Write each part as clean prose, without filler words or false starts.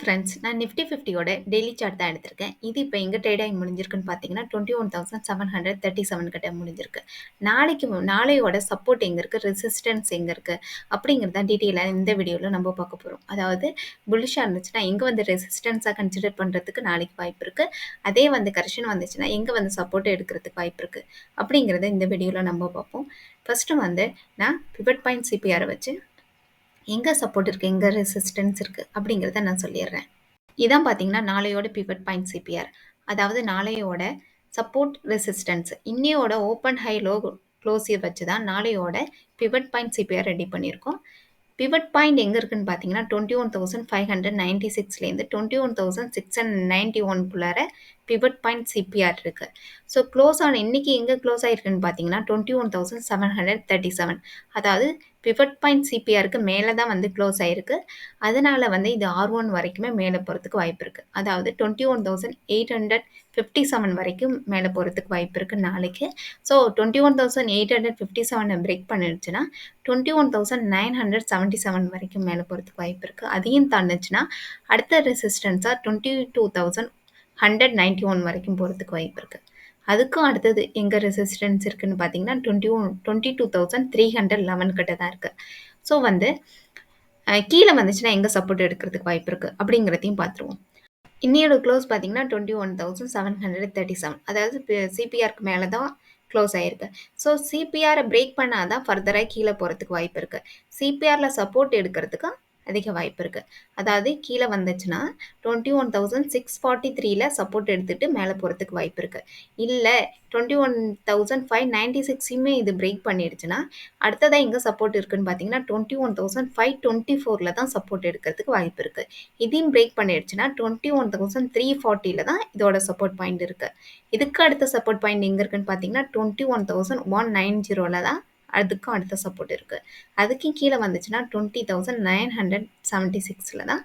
Friends, நான் Nifty 50யோட daily chart தான் எடுத்திருக்கேன். இது இப்போ எங்க ட்ரேட் ஆகி முடிஞ்சிருக்குன்னு பார்த்தீங்கன்னா, 21,737 கிட்ட முடிஞ்சிருக்கு. நாளையோட சப்போர்ட் எங்க இருக்கு, ரெசிஸ்டன்ஸ் எங்க இருக்கு அப்படிங்கிறது தான் டீட்டெயிலாக இந்த வீடியோவில் நம்ம பார்க்க போகிறோம். அதாவது புல்லிஷாக இருந்துச்சுன்னா எங்கே வந்து ரெசிஸ்டன்ஸாக கன்சிடர் பண்ணுறதுக்கு நாளைக்கு வாய்ப்பு இருக்கு. அதே வந்து கரெக்ஷன் வந்துச்சுன்னா எங்கே வந்து சப்போர்ட் எடுக்கிறதுக்கு வாய்ப்பு இருக்கு அப்படிங்கிறத இந்த வீடியோவில் நம்ம பார்ப்போம். ஃபர்ஸ்ட்டு வந்து நான் பிவட் பாயிண்ட் சிபிஆரை வச்சு எங்கே சப்போர்ட் இருக்குது, எங்கே ரெசிஸ்டன்ஸ் இருக்குது அப்படிங்கிறத நான் சொல்லிடுறேன். இதான் பார்த்தீங்கன்னா நாளையோட பிவட் பாயிண்ட் சிபிஆர். அதாவது நாளையோட சப்போர்ட் ரெசிஸ்டன்ஸ் இன்னையோட ஓப்பன் ஹை லோ க்ளோஸியை வச்சு தான் நாளையோட பிவட் பாயிண்ட் சிபிஆர் ரெடி பண்ணியிருக்கோம். பிவட் பாயிண்ட் எங்கே இருக்குன்னு பார்த்தீங்கன்னா 21,596லேருந்து 21,691 பிவட் பாயிண்ட் சிபிஆர் இருக்குது. ஸோ க்ளோஸ் ஆன இன்னைக்கு எங்கே க்ளோஸ் ஆகிருக்குன்னு பார்த்தீங்கன்னா 21,737. அதாவது பிவட் பாயிண்ட் சிபிஆருக்கு மேலே தான் வந்து க்ளோஸ் ஆகிருக்கு. அதனால வந்து இது R1 வரைக்குமே மேலே போகிறதுக்கு வாய்ப்பு இருக்குது. அதாவது 21,857 வரைக்கும் மேலே போகிறதுக்கு வாய்ப்பு இருக்குது நாளைக்கு. ஸோ 21,857 பிரேக் பண்ணிடுச்சுன்னா 21,977 வரைக்கும் மேலே போகிறதுக்கு வாய்ப்பு இருக்குது. அதையும் தாண்டுச்சுன்னா அடுத்த ரெசிஸ்டன்ஸாக 22,191 வரைக்கும் போகிறதுக்கு வாய்ப்பு இருக்குது. அதுக்கும் அடுத்தது எங்கே ரெசிஸ்டன்ஸ் இருக்குன்னு பார்த்தீங்கன்னா 22,311 கிட்ட தான் இருக்குது. ஸோ வந்து கீழே வந்துச்சுன்னா எங்கே சப்போர்ட் எடுக்கிறதுக்கு வாய்ப்பு இருக்குது அப்படிங்கிறதையும் பார்த்துருவோம். இன்னையோட க்ளோஸ் பார்த்தீங்கன்னா 21,737. அதாவது சிபிஆருக்கு மேலே தான் க்ளோஸ் ஆகிருக்கு. ஸோ சிபிஆரை பிரேக் பண்ணால் தான் ஃபர்தராக கீழே போகிறதுக்கு வாய்ப்பு இருக்குது. சிபிஆரில் சப்போர்ட் எடுக்கிறதுக்கு அதிக வாய்ப்பு இருக்குது. அதாவது கீழே வந்துச்சுன்னா 21,643 சப்போர்ட் எடுத்துகிட்டு மேலே போகிறதுக்கு வாய்ப்பு இருக்குது. இல்லை 21,596 இது பிரேக் பண்ணிடுச்சுன்னா அடுத்ததாக எங்கே சப்போர்ட் இருக்குன்னு பார்த்தீங்கன்னா 21,524 தான் சப்போர்ட் எடுக்கிறதுக்கு வாய்ப்பு இருக்குது. இதையும் பிரேக் பண்ணிடுச்சுன்னா 21,340 தான் இதோட சப்போர்ட் பாயிண்ட் இருக்குது. இதுக்கு அடுத்த சப்போர்ட் பாயிண்ட் எங்கே இருக்குன்னு பார்த்தீங்கன்னா 21,190 தான் அதுக்கும் அடுத்த சப்போர்ட் இருக்குது. அதுக்கும் கீழே வந்துச்சுன்னா 20,976 தான்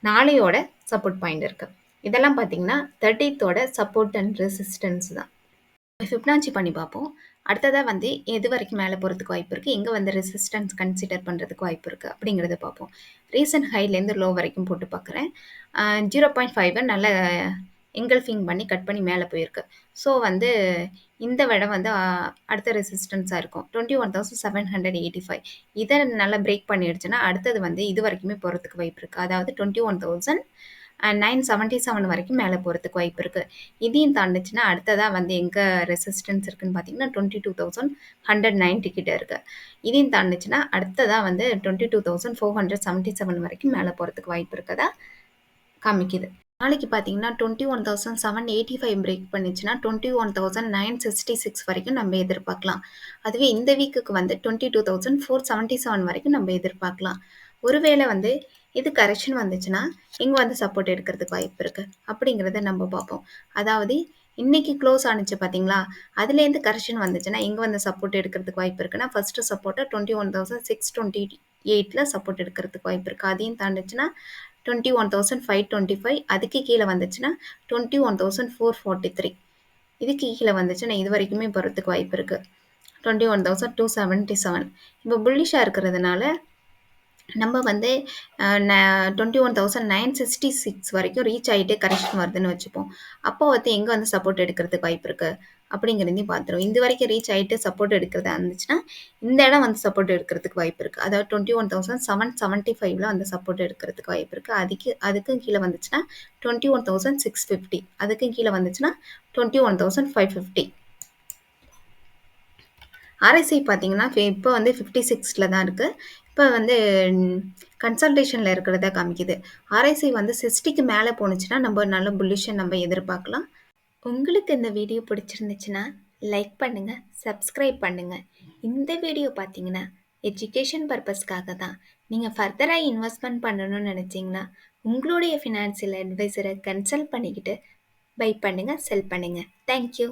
நாளையோட சப்போர்ட் பாயிண்ட் இருக்குது. இதெல்லாம் பார்த்தீங்கன்னா 30th சப்போர்ட் அண்ட் ரெசிஸ்டன்ஸ் தான். ஃபிப்னாச்சி பண்ணி பார்ப்போம். அடுத்ததாக வந்து எது வரைக்கும் மேலே போகிறதுக்கு வாய்ப்பு இருக்குது, எங்கே வந்து ரெசிஸ்டன்ஸ் கன்சிடர் பண்ணுறதுக்கு வாய்ப்பு இருக்குது அப்படிங்கிறத பார்ப்போம். ரீசன்ட் ஹைலேருந்து லோ வரைக்கும் போட்டு பார்க்குறேன். 0.5 நல்ல எங்கல்ஃபிங் பண்ணி கட் பண்ணி மேலே போயிருக்கு. ஸோ வந்து இந்த இடம் வந்து அடுத்த ரெசிஸ்டன்ஸாக இருக்கும் 21,785. இதை நல்லா பிரேக் பண்ணிடுச்சுன்னா அடுத்தது வந்து இது வரைக்குமே போகிறதுக்கு வாய்ப்பு இருக்குது. அதாவது 21,977 வரைக்கும் மேலே போகிறதுக்கு வாய்ப்பு இருக்குது. இதையும் தாண்டுச்சுன்னா அடுத்ததாக வந்து எங்கே ரெசிஸ்டன்ஸ் இருக்குன்னு பார்த்தீங்கன்னா 22,190 கிட்ட இருக்குது. இதையும் தாண்டுச்சுன்னா அடுத்ததாக வந்து 22,477 வரைக்கும் மேலே போகிறதுக்கு வாய்ப்பு இருக்கதா காமிக்குது. நாளைக்கு பார்த்தீங்கன்னா 21,785 பிரேக் பண்ணிச்சுன்னா 21,966 வரைக்கும் நம்ம எதிர்பார்க்கலாம். அதுவே இந்த வீக்குக்கு வந்து 22,477 வரைக்கும் நம்ம எதிர்பார்க்கலாம். ஒருவேளை வந்து இது கரெக்ஷன் வந்துச்சுன்னா இங்கே வந்து சப்போர்ட் எடுக்கிறதுக்கு வாய்ப்பு இருக்குது அப்படிங்கிறத நம்ம பார்ப்போம். அதாவது இன்னைக்கு க்ளோஸ் ஆனிச்சு பார்த்தீங்களா, அதுலேருந்து கரெக்ஷன் வந்துச்சுன்னா இங்கே வந்து சப்போர்ட் எடுக்கிறதுக்கு வாய்ப்பு இருக்குன்னா ஃபர்ஸ்ட்டு சப்போர்ட்டை 21,628 சப்போர்ட் எடுக்கிறதுக்கு வாய்ப்பு இருக்குது. அதையும் தாண்டுச்சுன்னா 21,525. அதுக்கு கீழே வந்துச்சுன்னா 21,443. இதுக்கு கீழே வந்துச்சுன்னா இது வரைக்குமே போகிறதுக்கு வாய்ப்பு இருக்குது 21,277. இப்போ புல்லிஷாக இருக்கிறதுனால நம்ம வந்து 21,966 வரைக்கும் ரீச் ஆகிட்டு கரெக்ஷன் வருதுன்னு வச்சுப்போம். அப்போ வந்து எங்கே வந்து சப்போர்ட் எடுக்கிறதுக்கு வாய்ப்பு இருக்குது அப்படிங்கிறதையும் பார்த்துரும். இது வரைக்கும் ரீச் ஆகிட்டு சப்போர்ட் எடுக்கிறதா இருந்துச்சுன்னா இந்த இடம் வந்து சப்போர்ட் எடுக்கிறதுக்கு வாய்ப்பு இருக்குது. அதாவது 21,775 வந்து சப்போர்ட் எடுக்கிறதுக்கு வாய்ப்பு இருக்குது. அதுக்கும் கீழே வந்துச்சுன்னா 21,650. அதுக்கும் கீழே வந்துச்சுன்னா 21,550. RSI பார்த்தீங்கன்னா இப்போ வந்து 56 தான் இருக்குது. இப்போ வந்து கன்சல்டேஷனில் இருக்கிறத காமிக்குது. RSI வந்து 60க்கு மேலே போணுச்சுன்னா நம்ம நல்ல புல்லிஷன் நம்ம எதிர்பார்க்கலாம். உங்களுக்கு இந்த வீடியோ பிடிச்சிருந்துச்சுன்னா லைக் பண்ணுங்கள், சப்ஸ்கிரைப் பண்ணுங்கள். இந்த வீடியோ பார்த்தீங்கன்னா எஜுகேஷன் பர்பஸ்க்காக தான். நீங்கள் ஃபர்தராக இன்வெஸ்ட்மெண்ட் பண்ணணும்னு நினச்சிங்கன்னா உங்களுடைய ஃபினான்சியல் அட்வைசரை கன்சல்ட் பண்ணிக்கிட்டு பை பண்ணுங்கள், செல் பண்ணுங்கள். தேங்க்யூ.